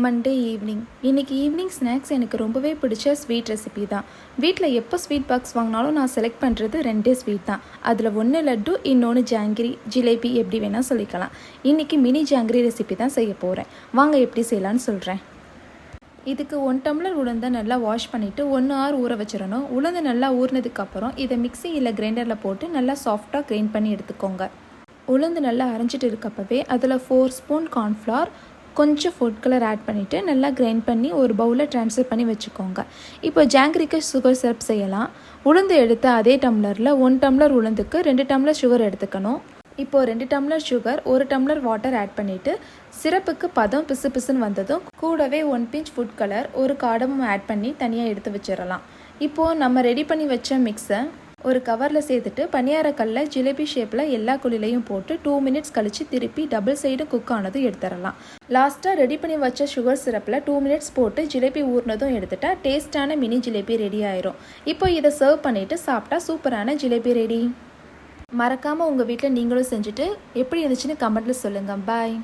Monday evening. இன்றைக்கி evening snacks எனக்கு ரொம்பவே பிடிச்ச ஸ்வீட் ரெசிபி தான். வீட்டில் எப்போ ஸ்வீட் பாக்ஸ் வாங்கினாலும் நான் செலக்ட் பண்ணுறது 2 ஸ்வீட் தான். அதில் ஒன்று லட்டு, இன்னொன்று ஜாங்கிரி, ஜிலேபி எப்படி வேணால் சொல்லிக்கலாம். இன்றைக்கி மினி ஜாங்கிரி ரெசிபி தான் செய்ய போகிறேன். வாங்க எப்படி செய்யலான்னு சொல்கிறேன். இதுக்கு 1 டம்ளர் உளுந்தை நல்லா வாஷ் பண்ணிவிட்டு 1 hour ஊற வச்சிடணும். உளுந்து நல்லா ஊறினதுக்கப்புறம் இதை மிக்ஸி இல்லை கிரைண்டரில் போட்டு நல்லா சாஃப்டாக கிரைண்ட் பண்ணி எடுத்துக்கோங்க. உளுந்து நல்லா அரைஞ்சிட்டு இருக்கப்பவே அதில் 4 ஸ்பூன் கார்ன்ஃப்ளவர், கொஞ்சம் ஃபுட் கலர் ஆட் பண்ணிவிட்டு நல்லா கிரைண்ட் பண்ணி ஒரு பவுலில் ட்ரான்ஸ்ஃபர் பண்ணி வச்சுக்கோங்க. இப்போ ஜாங்கிரிக்கு சுகர் சிரப் செய்யலாம். உளுந்து எடுத்த அதே டம்ளரில் 1 டம்ளர் உளுந்துக்கு 2 டம்ளர் சுகர் எடுத்துக்கணும். இப்போது 2 tumbler sugar, 1 tumbler water add பண்ணிவிட்டு சிரப்புக்கு பதம் பிசு பிசுன்னு வந்ததும் கூடவே 1 பிஞ்ச் ஃபுட் கலர், ஒரு காடமும் ஆட் பண்ணி தனியாக எடுத்து வச்சிடலாம். இப்போது நம்ம ரெடி பண்ணி வச்ச மிக்ஸை ஒரு கவரில் சேர்த்துட்டு பனியாரக்கல்லில் ஜிலேபி ஷேப்பில் எல்லா குழிலையும் போட்டு 2 மினிட்ஸ் கழித்து திருப்பி டபுள் சைடு குக் ஆனதும் எடுத்துடலாம். லாஸ்ட்டாக ரெடி பண்ணி வச்ச சுகர் சிரப்பில் 2 மினிட்ஸ் போட்டு ஜிலேபி ஊறினதும் எடுத்துட்டா டேஸ்டான மினி ஜிலேபி ரெடி ஆயிரும். இப்போ இதை சர்வ் பண்ணிவிட்டு சாப்பிட்டா சூப்பரான ஜிலேபி ரெடி. மறக்காமல் உங்கள் வீட்டில் நீங்களும் செஞ்சுட்டு எப்படி இருந்துச்சுன்னு கமெண்ட்டில் சொல்லுங்கள். பாய்.